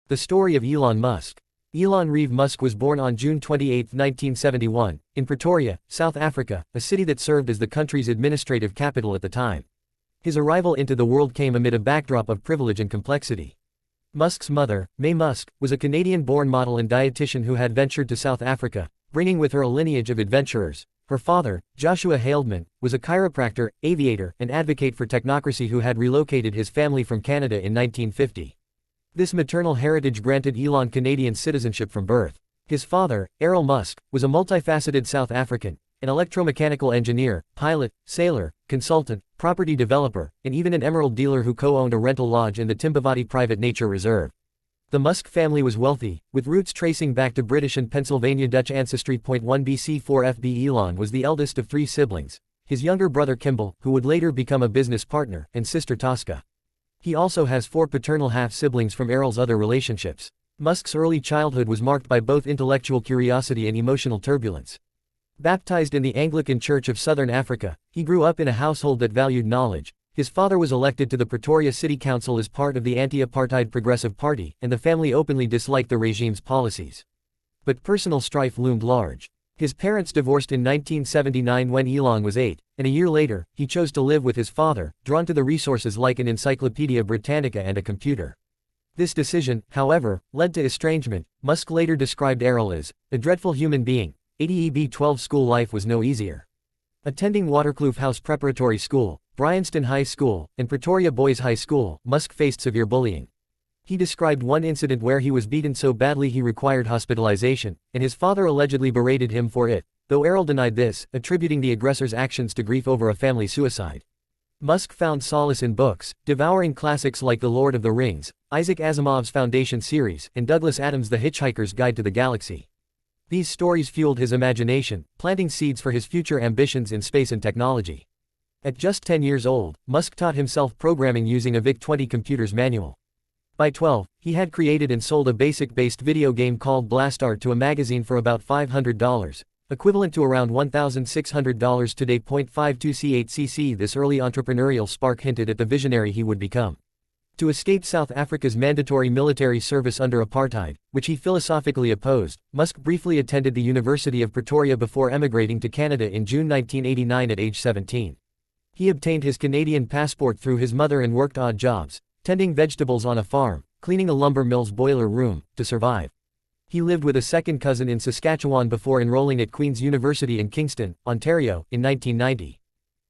The story of Elon Musk. Elon Reeve Musk was born on June 28, 1971, in Pretoria, South Africa, a city that served as the country's administrative capital at the time. His arrival into the world came amid a backdrop of privilege and complexity. Musk's mother, May Musk, was a Canadian-born model and dietitian who had ventured to South Africa, bringing with her a lineage of adventurers. Her father, Joshua Haldeman, was a chiropractor, aviator, and advocate for technocracy who had relocated his family from Canada in 1950. This maternal heritage granted Elon Canadian citizenship from birth. His father, Elon Musk, was a multifaceted South African, an electromechanical engineer, pilot, sailor, consultant, property developer, and even an emerald dealer who co-owned a rental lodge in the Timbavati Private Nature Reserve. The Musk family was wealthy, with roots tracing back to British and Pennsylvania Dutch ancestry. 1 BC 4 FB Elon was the eldest of 3 siblings, his younger brother Kimball, who would later become a business partner, and sister Tosca. He also has 4 paternal half-siblings from Errol's other relationships. Musk's early childhood was marked by both intellectual curiosity and emotional turbulence. Baptized in the Anglican Church of Southern Africa, he grew up in a household that valued knowledge. His father was elected to the Pretoria City Council as part of the anti-apartheid Progressive Party, and the family openly disliked the regime's policies. But personal strife loomed large. His parents divorced in 1979 when Elon was 8, and a year later, he chose to live with his father, drawn to the resources like an Encyclopedia Britannica and a computer. This decision, however, led to estrangement. Musk later described Errol as a dreadful human being. ADEB 12 school life was no easier. Attending Waterkloof House Preparatory School, Bryanston High School, and Pretoria Boys High School, Musk faced severe bullying. He described one incident where he was beaten so badly he required hospitalization, and his father allegedly berated him for it, though Errol denied this, attributing the aggressor's actions to grief over a family suicide. Musk found solace in books, devouring classics like The Lord of the Rings, Isaac Asimov's Foundation series, and Douglas Adams' The Hitchhiker's Guide to the Galaxy. These stories fueled his imagination, planting seeds for his future ambitions in space and technology. At just 10 years old, Musk taught himself programming using a VIC-20 computer's manual. By 12, he had created and sold a BASIC-based video game called Blastart to a magazine for about $500, equivalent to around $1,600 today. 52C8cc. This early entrepreneurial spark hinted at the visionary he would become. To escape South Africa's mandatory military service under apartheid, which he philosophically opposed, Musk briefly attended the University of Pretoria before emigrating to Canada in June 1989 at age 17. He obtained his Canadian passport through his mother and worked odd jobs, tending vegetables on a farm, cleaning a lumber mill's boiler room, to survive. He lived with a second cousin in Saskatchewan before enrolling at Queen's University in Kingston, Ontario, in 1990.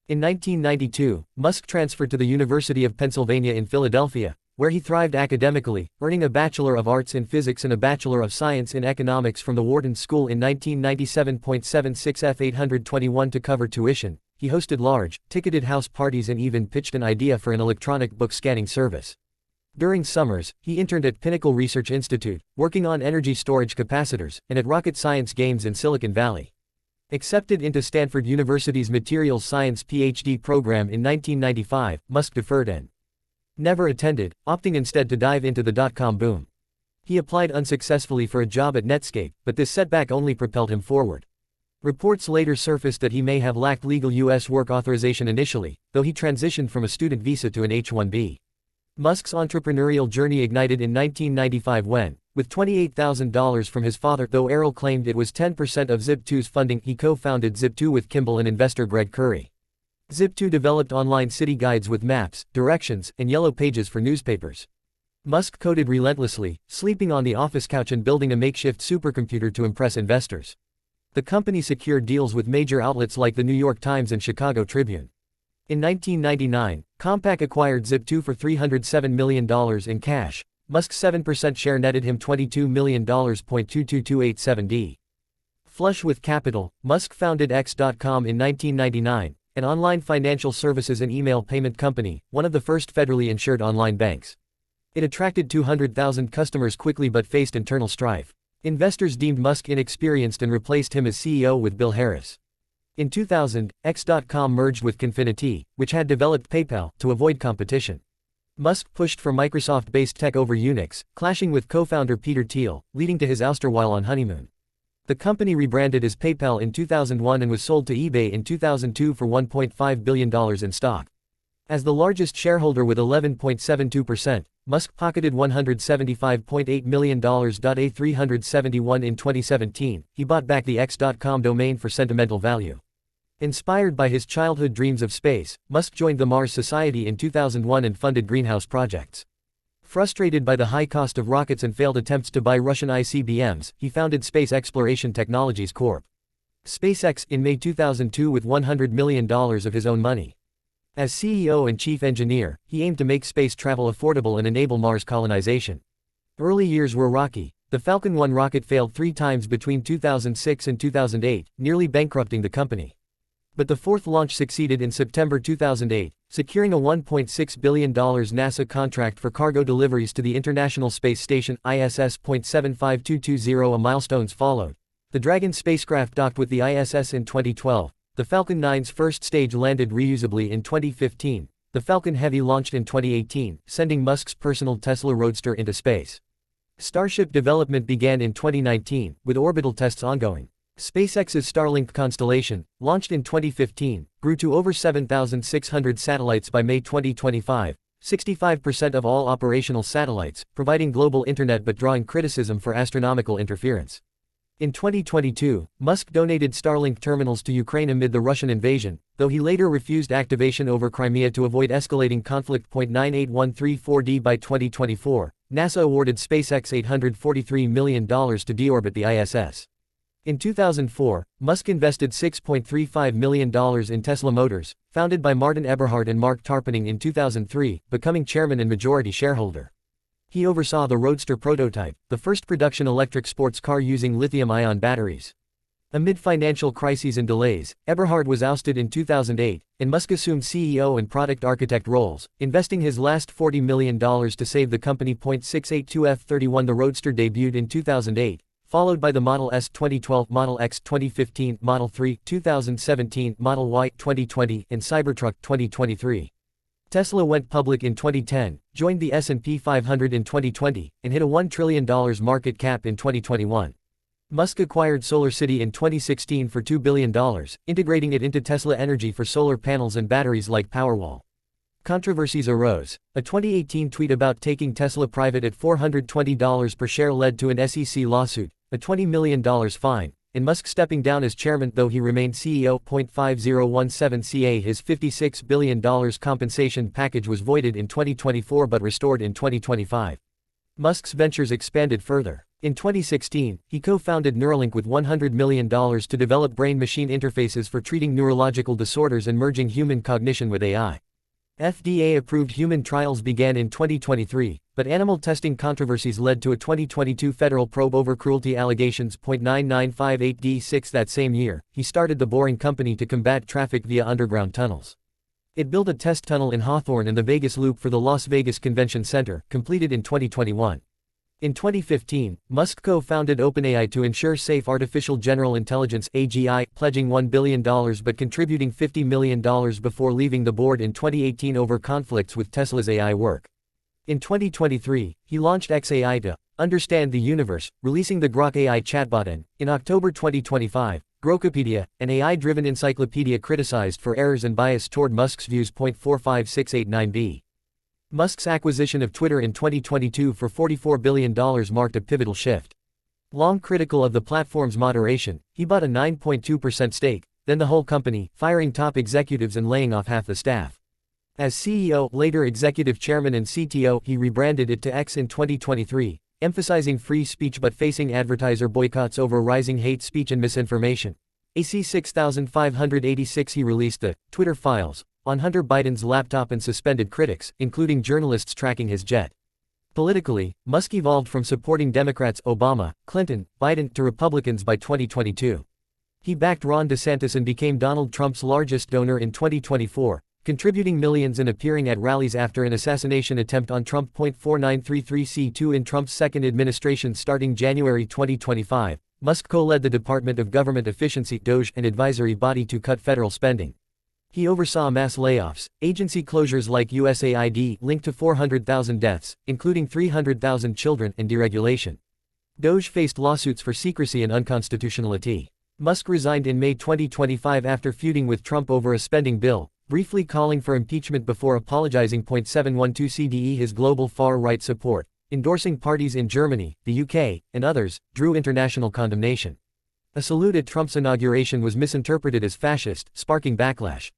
In 1992, Musk transferred to the University of Pennsylvania in Philadelphia, where he thrived academically, earning a Bachelor of Arts in Physics and a Bachelor of Science in Economics from the Wharton School in 1997. 76 F821 To cover tuition, he hosted large, ticketed house parties and even pitched an idea for an electronic book scanning service. During summers, he interned at Pinnacle Research Institute, working on energy storage capacitors, and at Rocket Science Games in Silicon Valley. Accepted into Stanford University's Materials Science PhD program in 1995, Musk deferred and never attended, opting instead to dive into the dot-com boom. He applied unsuccessfully for a job at Netscape, but this setback only propelled him forward. Reports later surfaced that he may have lacked legal U.S. work authorization initially, though he transitioned from a student visa to an H-1B. Musk's entrepreneurial journey ignited in 1995 when, with $28,000 from his father, though Errol claimed it was 10% of Zip2's funding, he co-founded Zip2 with Kimball and investor Greg Curry. Zip2 developed online city guides with maps, directions, and yellow pages for newspapers. Musk coded relentlessly, sleeping on the office couch and building a makeshift supercomputer to impress investors. The company secured deals with major outlets like the New York Times and Chicago Tribune. In 1999, Compaq acquired Zip2 for $307 million in cash. Musk's 7% share netted him $22 million. 22287D. Flush with capital, Musk founded X.com in 1999, an online financial services and email payment company, one of the first federally insured online banks. It attracted 200,000 customers quickly but faced internal strife. Investors deemed Musk inexperienced and replaced him as CEO with Bill Harris. In 2000, X.com merged with Confinity, which had developed PayPal, to avoid competition. Musk pushed for Microsoft-based tech over Unix, clashing with co-founder Peter Thiel, leading to his ouster while on honeymoon. The company rebranded as PayPal in 2001 and was sold to eBay in 2002 for $1.5 billion in stock. As the largest shareholder with 11.72%, Musk pocketed $175.8 million. A371 in 2017, he bought back the X.com domain for sentimental value. Inspired by his childhood dreams of space, Musk joined the Mars Society in 2001 and funded greenhouse projects. Frustrated by the high cost of rockets and failed attempts to buy Russian ICBMs, he founded Space Exploration Technologies Corp. SpaceX in May 2002 with $100 million of his own money. As CEO and chief engineer, he aimed to make space travel affordable and enable Mars colonization. Early years were rocky. The Falcon 1 rocket failed 3 times between 2006 and 2008, nearly bankrupting the company. But the fourth launch succeeded in September 2008, securing a $1.6 billion NASA contract for cargo deliveries to the International Space Station, ISS. 75220. Milestones followed. The Dragon spacecraft docked with the ISS in 2012. The Falcon 9's first stage landed reusably in 2015. The Falcon Heavy launched in 2018, sending Musk's personal Tesla Roadster into space. Starship development began in 2019, with orbital tests ongoing. SpaceX's Starlink constellation, launched in 2015, grew to over 7,600 satellites by May 2025, 65% of all operational satellites, providing global internet but drawing criticism for astronomical interference. In 2022, Musk donated Starlink terminals to Ukraine amid the Russian invasion, though he later refused activation over Crimea to avoid escalating conflict. 98134D. By 2024, NASA awarded SpaceX $843 million to deorbit the ISS. In 2004, Musk invested $6.35 million in Tesla Motors, founded by Martin Eberhard and Mark Tarpenning in 2003, becoming chairman and majority shareholder. He oversaw the Roadster prototype, the first production electric sports car using lithium-ion batteries. Amid financial crises and delays, Eberhard was ousted in 2008, and Musk assumed CEO and product architect roles, investing his last $40 million to save the company. 682F31. The Roadster debuted in 2008, followed by the Model S 2012, Model X 2015, Model 3 2017, Model Y 2020, and Cybertruck 2023. Tesla went public in 2010, joined the S&P 500 in 2020, and hit a $1 trillion market cap in 2021. Musk acquired SolarCity in 2016 for $2 billion, integrating it into Tesla Energy for solar panels and batteries like Powerwall. Controversies arose. A 2018 tweet about taking Tesla private at $420 per share led to an SEC lawsuit, a $20 million fine, and Musk stepping down as chairman though he remained CEO. 5017 His $56 billion compensation package was voided in 2024 but restored in 2025. Musk's ventures expanded further. In 2016, he co-founded Neuralink with $100 million to develop brain-machine interfaces for treating neurological disorders and merging human cognition with AI. FDA-approved human trials began in 2023, but animal testing controversies led to a 2022 federal probe over cruelty allegations. 9958D6 That same year, he started the Boring Company to combat traffic via underground tunnels. It built a test tunnel in Hawthorne and the Vegas Loop for the Las Vegas Convention Center, completed in 2021. In 2015, Musk co-founded OpenAI to ensure safe artificial general intelligence (AGI), pledging $1 billion but contributing $50 million before leaving the board in 2018 over conflicts with Tesla's AI work. In 2023, he launched xAI to understand the universe, releasing the Grok AI chatbot and, in October 2025, Grokopedia, an AI-driven encyclopedia criticized for errors and bias toward Musk's views. 45689b. Musk's acquisition of Twitter in 2022 for $44 billion marked a pivotal shift. Long critical of the platform's moderation, he bought a 9.2% stake, then the whole company, firing top executives and laying off half the staff. As CEO, later executive chairman and CTO, he rebranded it to X in 2023, emphasizing free speech but facing advertiser boycotts over rising hate speech and misinformation. AC 6586. He released the Twitter files on Hunter Biden's laptop and suspended critics, including journalists tracking his jet. Politically, Musk evolved from supporting Democrats Obama, Clinton, Biden to Republicans by 2022. He backed Ron DeSantis and became Donald Trump's largest donor in 2024, contributing millions and appearing at rallies after an assassination attempt on Trump. 4933C2 In Trump's second administration starting January 2025, Musk co-led the Department of Government Efficiency (DOGE) and advisory body to cut federal spending. He oversaw mass layoffs, agency closures like USAID linked to 400,000 deaths, including 300,000 children, and deregulation. DOGE faced lawsuits for secrecy and unconstitutionality. Musk resigned in May 2025 after feuding with Trump over a spending bill, briefly calling for impeachment before apologizing. 712 CDE. His global far-right support, endorsing parties in Germany, the UK, and others, drew international condemnation. A salute at Trump's inauguration was misinterpreted as fascist, sparking backlash.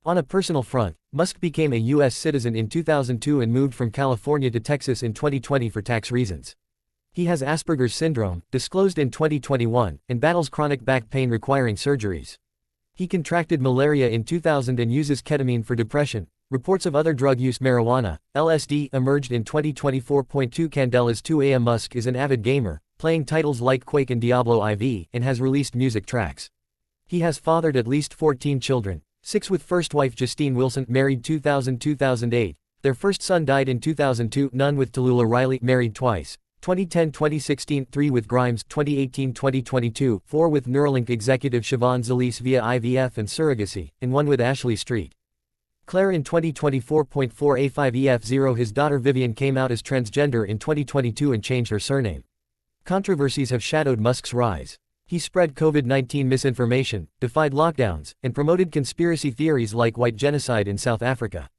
On a personal front, Musk became a U.S. citizen in 2002 and moved from California to Texas in 2020 for tax reasons. He has Asperger's syndrome, disclosed in 2021, and battles chronic back pain requiring surgeries. He contracted malaria in 2000 and uses ketamine for depression. Reports of other drug use, marijuana, LSD, emerged in 2024. 2 Candela's 2 AM. Musk is an avid gamer, playing titles like Quake and Diablo IV, and has released music tracks. He has fathered at least 14 children, 6 with first wife Justine Wilson, married 2000-2008. Their first son died in 2002, none with Tallulah Riley, married twice. 2010-2016, 3 with Grimes, 2018-2022, 4 with Neuralink executive Siobhan Zalise via IVF and surrogacy, and 1 with Ashley Street. Claire in 2024. 4 A5EF0. His daughter Vivian came out as transgender in 2022 and changed her surname. Controversies have shadowed Musk's rise. He spread COVID-19 misinformation, defied lockdowns, and promoted conspiracy theories like white genocide in South Africa.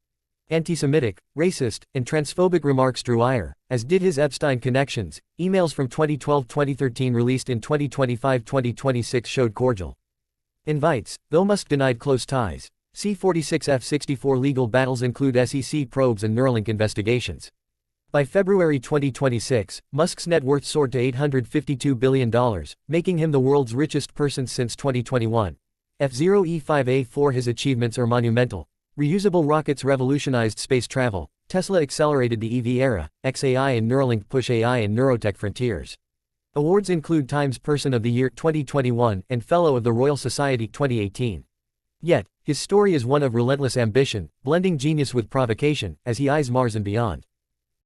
Anti-Semitic, racist, and transphobic remarks drew ire, as did his Epstein connections. Emails from 2012-2013 released in 2025-2026 showed cordial invites, though Musk denied close ties. C46F64 legal battles include SEC probes and Neuralink investigations. By February 2026, Musk's net worth soared to $852 billion, making him the world's richest person since 2021. F0E5A4. His achievements are monumental. Reusable rockets revolutionized space travel. Tesla accelerated the EV era. XAI and Neuralink push AI and neurotech frontiers. Awards include Times Person of the Year 2021 and Fellow of the Royal Society 2018. Yet, his story is one of relentless ambition, blending genius with provocation, as he eyes Mars and beyond.